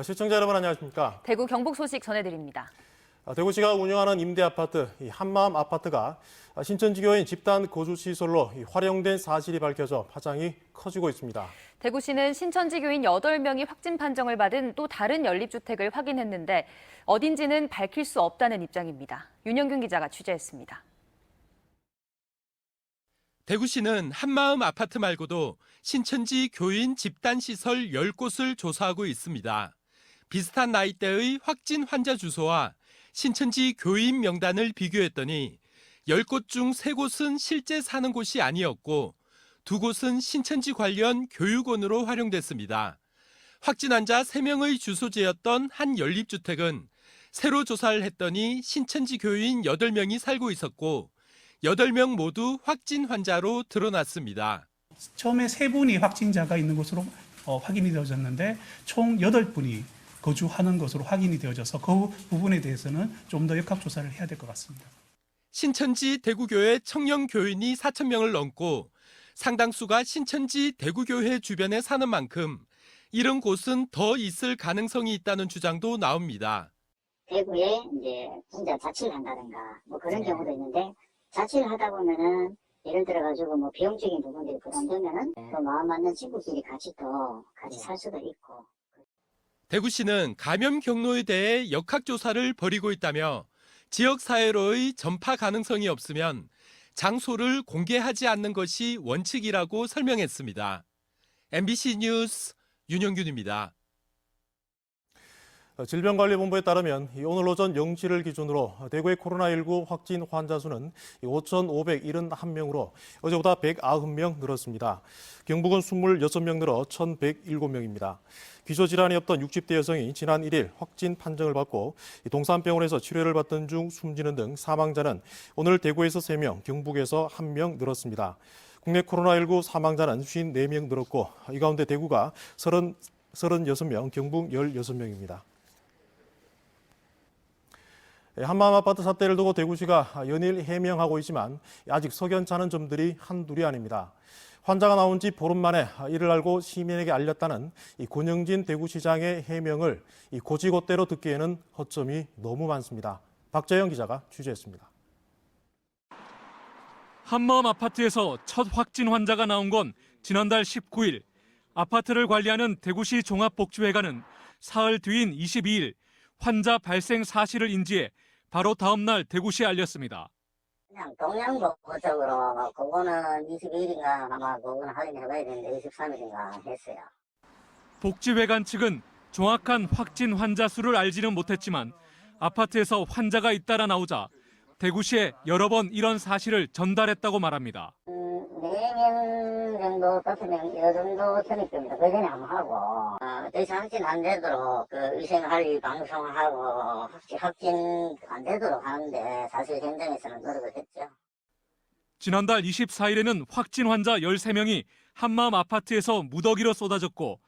시청자 여러분 안녕하십니까? 대구 경북 소식 전해드립니다. 대구시가 운영하는 임대아파트 한마음 아파트가 신천지교인 집단 거주시설로 활용된 사실이 밝혀져 파장이 커지고 있습니다. 대구시는 신천지 교인 8명이 확진 판정을 받은 또 다른 연립주택을 확인했는데 어딘지는 밝힐 수 없다는 입장입니다. 윤영균 기자가 취재했습니다. 대구시는 한마음 아파트 말고도 신천지 교인 집단시설 10곳을 조사하고 있습니다. 비슷한 나이대의 확진 환자 주소와 신천지 교인 명단을 비교했더니 10곳 중 3곳은 실제 사는 곳이 아니었고 2곳은 신천지 관련 교육원으로 활용됐습니다. 확진 환자 3명의 주소지였던 한 연립주택은 새로 조사를 했더니 신천지 교인 8명이 살고 있었고 8명 모두 확진 환자로 드러났습니다. 처음에 3분이 확진자가 있는 것으로 확인이 되어졌는데 총 8분이 거주하는 것으로 확인이 되어져서 그 부분에 대해서는 좀 더 역학조사를 해야 될 것 같습니다. 신천지 대구교회 청년 교인이 4,000명을 넘고 상당수가 신천지 대구교회 주변에 사는 만큼 이런 곳은 더 있을 가능성이 있다는 주장도 나옵니다. 대구에 이제 혼자 자취를 한다든가 뭐 그런 경우도 있는데 자취를 하다 보면은 예를 들어가지고 뭐 비용적인 부분들이 부담되면은 또 마음 맞는 친구끼리 같이 살 수도 있고. 대구시는 감염 경로에 대해 역학조사를 벌이고 있다며 지역사회로의 전파 가능성이 없으면 장소를 공개하지 않는 것이 원칙이라고 설명했습니다. MBC 뉴스 윤영균입니다. 질병관리본부에 따르면 오늘 오전 0시를 기준으로 대구의 코로나19 확진 환자 수는 5,571명으로 어제보다 190명 늘었습니다. 경북은 26명 늘어 1,107명입니다. 기저질환이 없던 60대 여성이 지난 1일 확진 판정을 받고 동산병원에서 치료를 받던 중 숨지는 등 사망자는 오늘 대구에서 3명, 경북에서 1명 늘었습니다. 국내 코로나19 사망자는 54명 늘었고 이 가운데 대구가 36명, 경북 16명입니다. 한마음 아파트 사태를 두고 대구시가 연일 해명하고 있지만 아직 석연찮은 점들이 한둘이 아닙니다. 환자가 나온 지 보름 만에 이를 알고 시민에게 알렸다는 권영진 대구시장의 해명을 곧이곧대로 듣기에는 허점이 너무 많습니다. 박재영 기자가 취재했습니다. 한마음 아파트에서 첫 확진 환자가 나온 건 지난달 19일. 아파트를 관리하는 대구시 종합복지회관은 사흘 뒤인 22일 환자 발생 사실을 인지해 바로 다음 날 대구시에 알렸습니다. 그냥 동양복적으로 그거는 22일인가 아마 그거는 확인해봐야 되는데 23일인가 했어요. 복지회관 측은 정확한 확진 환자 수를 알지는 못했지만 아파트에서 환자가 잇따라 나오자 대구시에 여러 번 이런 사실을 전달했다고 말합니다. 4명 정도, 5명 이 정도 선일 겁니다. 그 전에 한번 하고 더 이상 확진 안 되도록 그 위생관리 방송하고 확진 안 되도록 하는데 사실 현장에서는 노력을 했죠. 지난달 24일에는 확진 환자 13명이 한마음 아파트에서 무더기로 쏟아졌고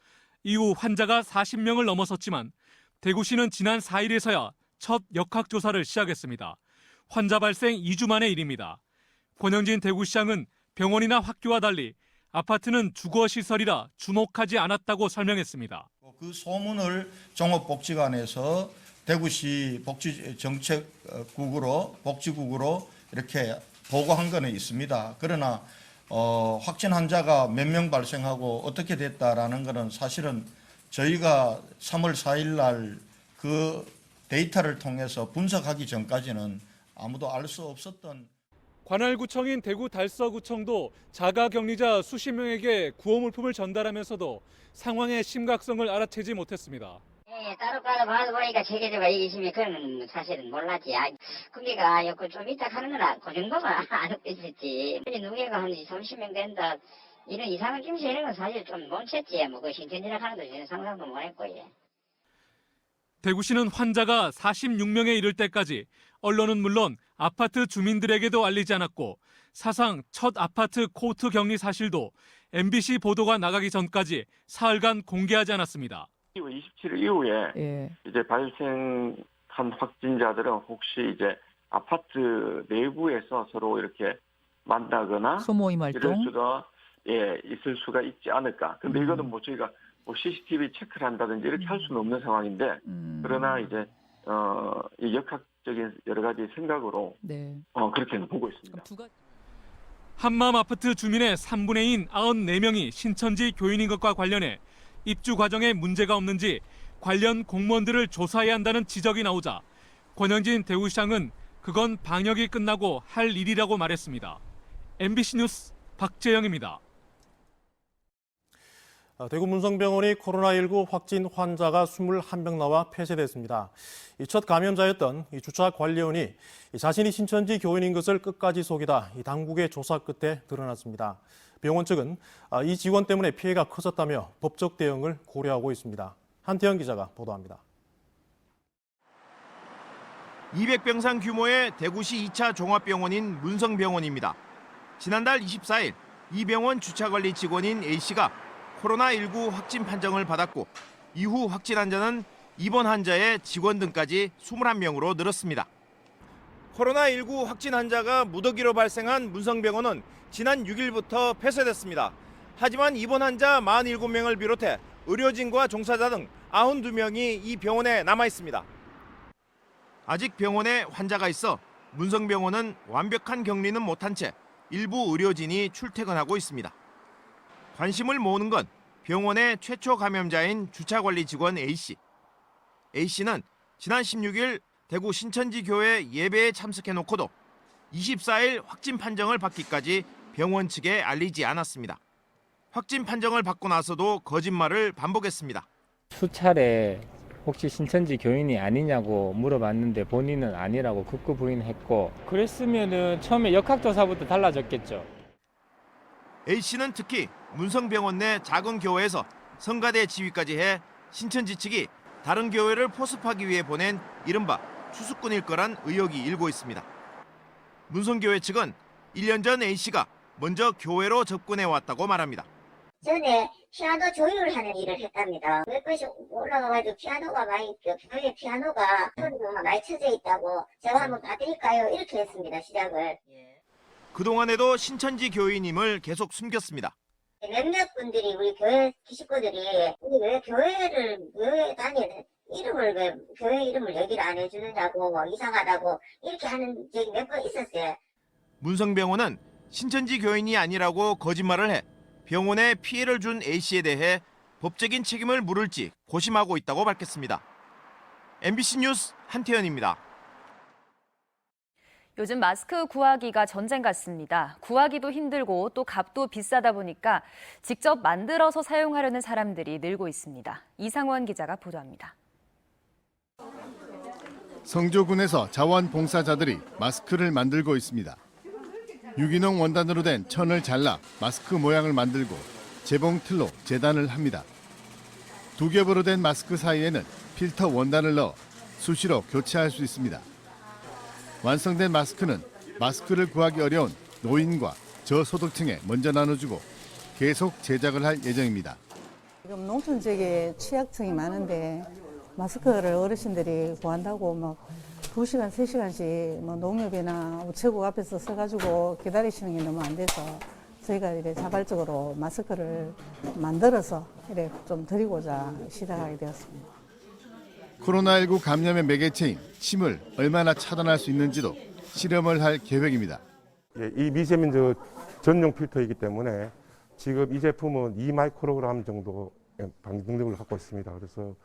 이후 환자가 40명을 넘어섰지만 대구시는 지난 4일에서야 첫 역학조사를 시작했습니다. 환자 발생 2주 만의 일입니다. 권영진 대구시장은 병원이나 학교와 달리 아파트는 주거시설이라 주목하지 않았다고 설명했습니다. 그 소문을 종합복지관에서 대구시 복지국으로 이렇게 보고한 거는 있습니다. 그러나 확진 환자가 몇 명 발생하고 어떻게 됐다라는 거는 사실은 저희가 3월 4일 날 그 데이터를 통해서 분석하기 전까지는 아무도 알 수 없었던. 관할구청인 대구 달서구청도 자가격리자 수십 명에게 구호물품을 전달하면서도 상황의 심각성을 알아채지 못했습니다. 따로 봐보니까 체계적으로 이기심이 그건 사실은 몰랐지. 그게가 좀 이따 하는 거나 그 정도만 알고 있었지. 누계가 한 30명 된다. 이런 이상한 김치 이런 건 사실 좀 못 챘지. 그 신천지락 하는 도 상상도 못 했고. 대구시는 환자가 46명에 이를 때까지 언론은 물론 아파트 주민들에게도 알리지 않았고 사상 첫 아파트 코호트 격리 사실도 MBC 보도가 나가기 전까지 사흘간 공개하지 않았습니다. 27일 이후에 이제 발생한 확진자들은 혹시 이제 아파트 내부에서 서로 이렇게 만나거나 소모임 활동 이럴 수가 있을 수가 있지 않을까. 근데 이거는 뭐 저희가 뭐 CCTV 체크를 한다든지 이렇게 할 수는 없는 상황인데 그러나 이제 이 역학적인 여러 가지 생각으로 그렇게는 보고 있습니다. 한마음 아파트 주민의 3분의 1인 94명이 신천지 교인인 것과 관련해 입주 과정에 문제가 없는지 관련 공무원들을 조사해야 한다는 지적이 나오자 권영진 대구시장은 그건 방역이 끝나고 할 일이라고 말했습니다. MBC 뉴스 박재영입니다. 대구 문성병원이 코로나19 확진 환자가 21명 나와 폐쇄됐습니다. 첫 감염자였던 주차 관리원이 자신이 신천지 교인인 것을 끝까지 속이다 당국의 조사 끝에 드러났습니다. 병원 측은 이 직원 때문에 피해가 커졌다며 법적 대응을 고려하고 있습니다. 한태영 기자가 보도합니다. 200병상 규모의 대구시 2차 종합병원인 문성병원입니다. 지난달 24일 이 병원 주차관리 직원인 A씨가 코로나19 확진 판정을 받았고 이후 확진 환자는 입원 환자의 직원 등까지 21명으로 늘었습니다. 코로나19 확진 환자가 무더기로 발생한 문성병원은 지난 6일부터 폐쇄됐습니다. 하지만 입원 환자 47명을 비롯해 의료진과 종사자 등 92명이 이 병원에 남아 있습니다. 아직 병원에 환자가 있어 문성병원은 완벽한 격리는 못한 채 일부 의료진이 출퇴근하고 있습니다. 관심을 모으는 건 병원의 최초 감염자인 주차관리 직원 A씨. A씨는 지난 16일 대구 신천지 교회 예배에 참석해놓고도 24일 확진 판정을 받기까지 병원 측에 알리지 않았습니다. 확진 판정을 받고 나서도 거짓말을 반복했습니다. 수차례 혹시 신천지 교인이 아니냐고 물어봤는데 본인은 아니라고 극구 부인했고 그랬으면은 처음에 역학조사부터 달라졌겠죠. A씨는 특히 문성병원 내 작은 교회에서 성가대 지휘까지 해 신천지 측이 다른 교회를 포섭하기 위해 보낸 이른바 추수꾼일 거란 의혹이 일고 있습니다. 문성교회 측은 1년 전 A씨가 먼저 교회로 접근해 왔다고 말합니다. 전에 피아노 조율하는 일을 했답니다. 몇 번씩 올라가가지고 피아노가 많이, 교회 피아노가 소리가 많이 쳐져 있다고 제가 한번 봐드릴까요? 이렇게 했습니다, 시작을. 그동안에도 신천지 교인임을 계속 숨겼습니다. 몇몇 분들이 우리 교회 식구들이 우리 왜 교회 다니는 이름을 왜 교회 이름을 얘기를 안 해주느냐고 뭐 이상하다고 이렇게 하는 적이 몇 번 있었어요. 문성병원은 신천지 교인이 아니라고 거짓말을 해 병원에 피해를 준 A씨에 대해 법적인 책임을 물을지 고심하고 있다고 밝혔습니다. MBC 뉴스 한태현입니다. 요즘 마스크 구하기가 전쟁 같습니다. 구하기도 힘들고 또 값도 비싸다 보니까 직접 만들어서 사용하려는 사람들이 늘고 있습니다. 이상원 기자가 보도합니다. 성조군에서 자원봉사자들이 마스크를 만들고 있습니다. 유기농 원단으로 된 천을 잘라 마스크 모양을 만들고 재봉틀로 재단을 합니다. 두 겹으로 된 마스크 사이에는 필터 원단을 넣어 수시로 교체할 수 있습니다. 완성된 마스크는 마스크를 구하기 어려운 노인과 저소득층에 먼저 나눠주고 계속 제작을 할 예정입니다. 지금 농촌 지역에 취약층이 많은데 마스크를 어르신들이 구한다고 막 2시간, 3시간씩 뭐 농협이나 우체국 앞에서 서가지고 기다리시는 게 너무 안 돼서 저희가 이래 자발적으로 마스크를 만들어서 이래 좀 드리고자 시작하게 되었습니다. 코로나19 감염의 매개체인 침을 얼마나 차단할 수 있는지도 실험을 할 계획입니다. 이 미세먼지 전용 필터이기 때문에 지금 이 제품은 2마이크로그램 정도 방지 능력을 갖고 있습니다. 그래서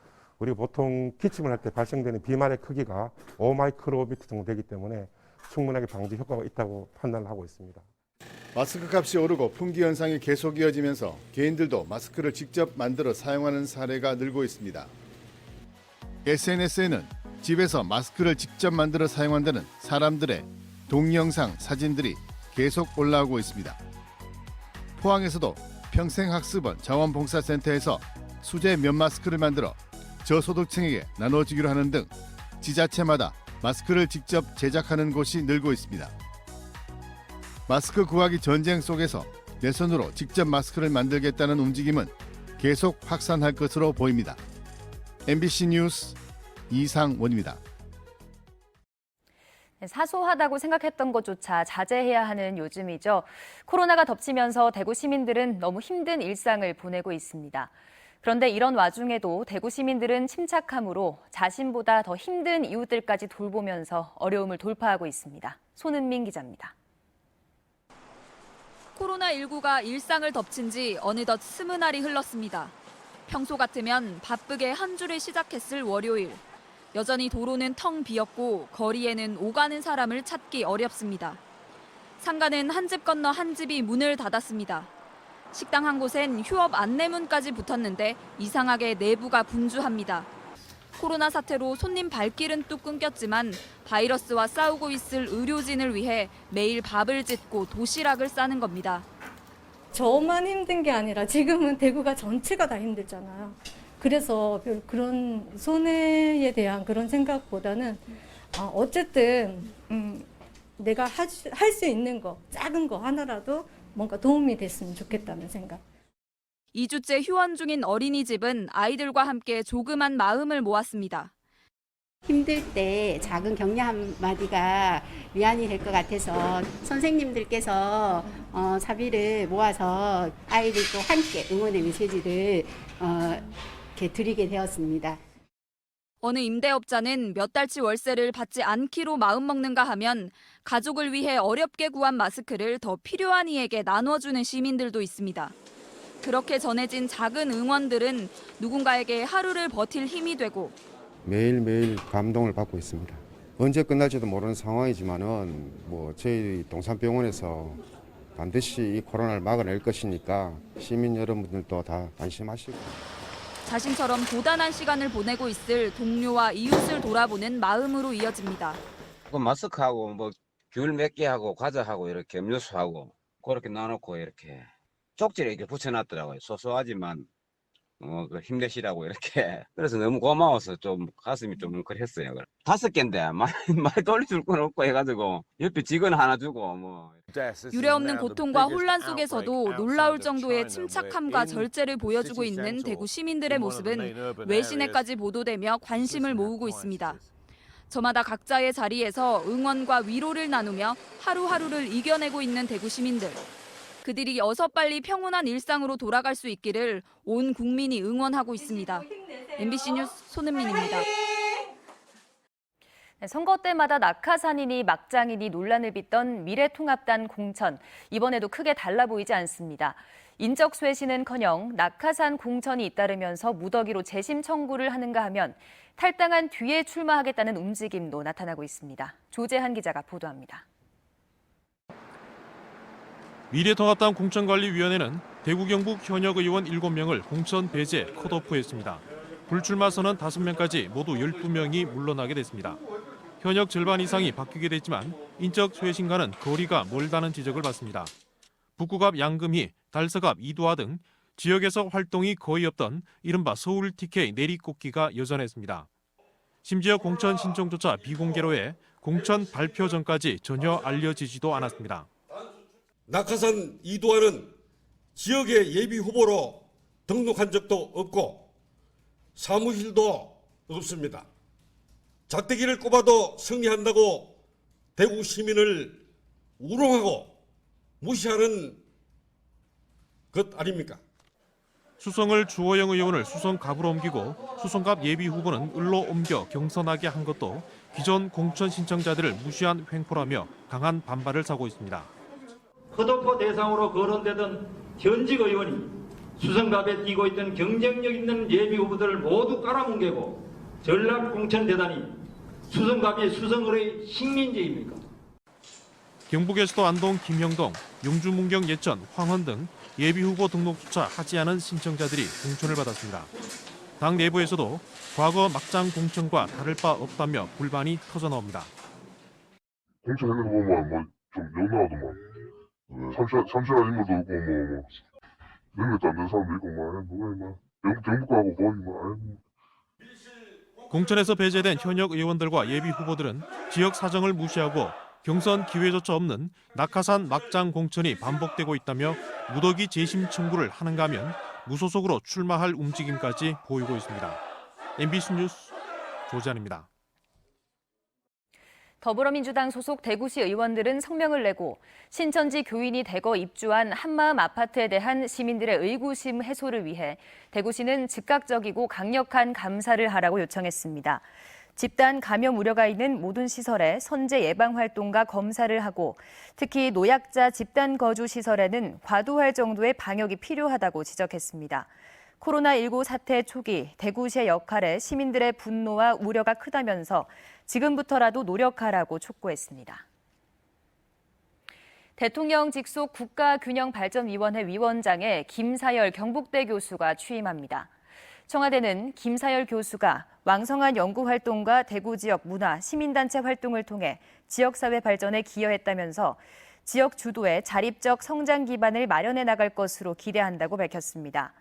우리가 보통 기침을 할 때 발생되는 비말의 크기가 5마이크로미터 정도 되기 때문에 충분하게 방지 효과가 있다고 판단을 하고 있습니다. 마스크 값이 오르고 품귀 현상이 계속 이어지면서 개인들도 마스크를 직접 만들어 사용하는 사례가 늘고 있습니다. SNS에는 집에서 마스크를 직접 만들어 사용한다는 사람들의 동영상, 사진들이 계속 올라오고 있습니다. 포항에서도 평생학습원 자원봉사센터에서 수제 면 마스크를 만들어 저소득층에게 나눠주기로 하는 등 지자체마다 마스크를 직접 제작하는 곳이 늘고 있습니다. 마스크 구하기 전쟁 속에서 내 손으로 직접 마스크를 만들겠다는 움직임은 계속 확산할 것으로 보입니다. MBC 뉴스 이상원입니다. 사소하다고 생각했던 것조차 자제해야 하는 요즘이죠. 코로나가 덮치면서 대구 시민들은 너무 힘든 일상을 보내고 있습니다. 그런데 이런 와중에도 대구 시민들은 침착함으로 자신보다 더 힘든 이웃들까지 돌보면서 어려움을 돌파하고 있습니다. 손은민 기자입니다. 코로나19가 일상을 덮친 지 어느덧 20날이 흘렀습니다. 평소 같으면 바쁘게 한 주를 시작했을 월요일. 여전히 도로는 텅 비었고 거리에는 오가는 사람을 찾기 어렵습니다. 상가는 한 집 건너 한 집이 문을 닫았습니다. 식당 한 곳엔 휴업 안내문까지 붙었는데 이상하게 내부가 분주합니다. 코로나 사태로 손님 발길은 뚝 끊겼지만 바이러스와 싸우고 있을 의료진을 위해 매일 밥을 짓고 도시락을 싸는 겁니다. 저만 힘든 게 아니라 지금은 대구가 전체가 다 힘들잖아요. 그래서 그런 손해에 대한 그런 생각보다는 어쨌든 내가 할 수 있는 거, 작은 거 하나라도 뭔가 도움이 됐으면 좋겠다는 생각. 2주째 휴원 중인 어린이집은 아이들과 함께 조그만 마음을 모았습니다. 힘들 때 작은 격려 한마디가 위안이 될 것 같아서 선생님들께서 사비를 모아서 아이들도 함께 응원의 메시지를 이렇게 드리게 되었습니다. 어느 임대업자는 몇 달치 월세를 받지 않기로 마음먹는가 하면 가족을 위해 어렵게 구한 마스크를 더 필요한 이에게 나눠주는 시민들도 있습니다. 그렇게 전해진 작은 응원들은 누군가에게 하루를 버틸 힘이 되고 매일매일 감동을 받고 있습니다. 언제 끝날지도 모르는 상황이지만은 저희 동산병원에서 반드시 이 코로나를 막아낼 것이니까 시민 여러분들도 다 안심하시고 자신처럼 고단한 시간을 보내고 있을 동료와 이웃을 돌아보는 마음으로 이어집니다. 마스크하고 귤 몇 개 하고 과자하고 이렇게 음료수하고 그렇게 나눠놓고 이렇게 쪽지를 이렇게 붙여놨더라고요. 소소하지만 힘내시라고 이렇게. 그래서 너무 고마워서 좀 가슴이 좀 뭉클했어요. 5개인데 많이 돌려줄 건 없고 해가지고 옆에 직원 하나 주고 유례없는 고통과 혼란 속에서도 놀라울 정도의 침착함과 절제를 보여주고 있는 대구 시민들의 모습은 외신에까지 보도되며 관심을 모으고 있습니다. 저마다 각자의 자리에서 응원과 위로를 나누며 하루하루를 이겨내고 있는 대구 시민들. 그들이 어서 빨리 평온한 일상으로 돌아갈 수 있기를 온 국민이 응원하고 있습니다. MBC 뉴스 손은민입니다. 선거 때마다 낙하산이니 막장이니 논란을 빚던 미래통합당 공천. 이번에도 크게 달라 보이지 않습니다. 인적 쇄신은커녕 낙하산 공천이 잇따르면서 무더기로 재심 청구를 하는가 하면 탈당한 뒤에 출마하겠다는 움직임도 나타나고 있습니다. 조재한 기자가 보도합니다. 미래통합당 공천관리위원회는 대구 경북 현역 의원 7명을 공천 배제 컷오프했습니다. 불출마 선언 5명까지 모두 12명이 물러나게 됐습니다. 현역 절반 이상이 바뀌게 됐지만 인적 쇄신과는 거리가 멀다는 지적을 받습니다. 북구갑 양금희, 달서갑 이두하 등 지역에서 활동이 거의 없던 이른바 서울 TK 내리꽂기가 여전했습니다. 심지어 공천 신청조차 비공개로 해 공천 발표 전까지 전혀 알려지지도 않았습니다. 낙하산 이두하는 지역의 예비 후보로 등록한 적도 없고 사무실도 없습니다. 작대기를 꼽아도 승리한다고 대구 시민을 우롱하고 무시하는 것 아닙니까? 수성을 주호영 의원을 수성갑으로 옮기고 수성갑 예비 후보는 을로 옮겨 경선하게 한 것도 기존 공천 신청자들을 무시한 횡포라며 강한 반발을 사고 있습니다. 컷오프 대상으로 거론되던 현직 의원이 수성갑에 뛰고 있던 경쟁력 있는 예비 후보들을 모두 깔아뭉개고 전략 공천되다니 수성갑이 수성을의 식민지입니까? 경북에서도 안동, 김영동, 용주, 문경, 예천, 황원 등 예비 후보 등록조차 하지 않은 신청자들이 공천을 받았습니다. 당 내부에서도 과거 막장 공천과 다를 바 없다며 불만이 터져나옵니다. 공천하는 거 보면 좀 영롱하더만. 삼실한 인물도 없고 능력도 안 되는 사람도 있고 경북하고 거의 공천에서 배제된 현역 의원들과 예비 후보들은 지역 사정을 무시하고 경선 기회조차 없는 낙하산 막장 공천이 반복되고 있다며 무더기 재심 청구를 하는가 하면 무소속으로 출마할 움직임까지 보이고 있습니다. MBC 뉴스 조재한입니다. 더불어민주당 소속 대구시 의원들은 성명을 내고 신천지 교인이 대거 입주한 한마음 아파트에 대한 시민들의 의구심 해소를 위해 대구시는 즉각적이고 강력한 감사를 하라고 요청했습니다. 집단 감염 우려가 있는 모든 시설에 선제 예방 활동과 검사를 하고 특히 노약자 집단 거주 시설에는 과도할 정도의 방역이 필요하다고 지적했습니다. 코로나19 사태 초기 대구시의 역할에 시민들의 분노와 우려가 크다면서 지금부터라도 노력하라고 촉구했습니다. 대통령 직속 국가균형발전위원회 위원장에 김사열 경북대 교수가 취임합니다. 청와대는 김사열 교수가 왕성한 연구활동과 대구 지역 문화, 시민단체 활동을 통해 지역사회 발전에 기여했다면서 지역 주도의 자립적 성장 기반을 마련해 나갈 것으로 기대한다고 밝혔습니다.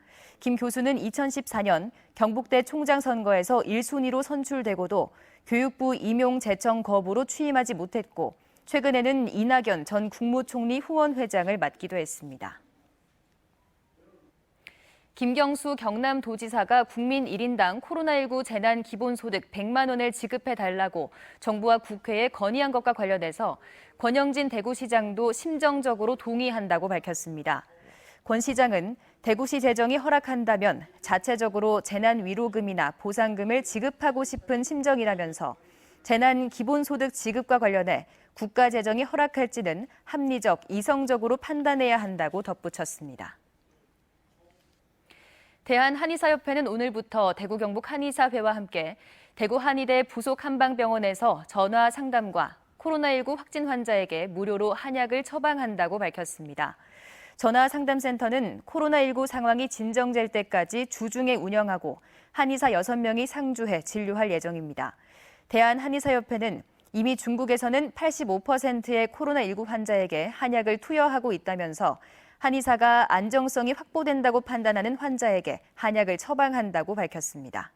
김 교수는 2014년 경북대 총장 선거에서 1순위로 선출되고도 교육부 임용 제청 거부로 취임하지 못했고 최근에는 이낙연 전 국무총리 후원회장을 맡기도 했습니다. 김경수 경남도지사가 국민 1인당 코로나19 재난 기본소득 100만 원을 지급해달라고 정부와 국회에 건의한 것과 관련해서 권영진 대구시장도 심정적으로 동의한다고 밝혔습니다. 권 시장은 대구시 재정이 허락한다면 자체적으로 재난위로금이나 보상금을 지급하고 싶은 심정이라면서 재난 기본소득 지급과 관련해 국가 재정이 허락할지는 합리적, 이성적으로 판단해야 한다고 덧붙였습니다. 대한한의사협회는 오늘부터 대구 경북 한의사회와 함께 대구 한의대 부속 한방병원에서 전화 상담과 코로나19 확진 환자에게 무료로 한약을 처방한다고 밝혔습니다. 전화 상담센터는 코로나19 상황이 진정될 때까지 주중에 운영하고 한의사 6명이 상주해 진료할 예정입니다. 대한한의사협회는 이미 중국에서는 85%의 코로나19 환자에게 한약을 투여하고 있다면서 한의사가 안정성이 확보된다고 판단하는 환자에게 한약을 처방한다고 밝혔습니다.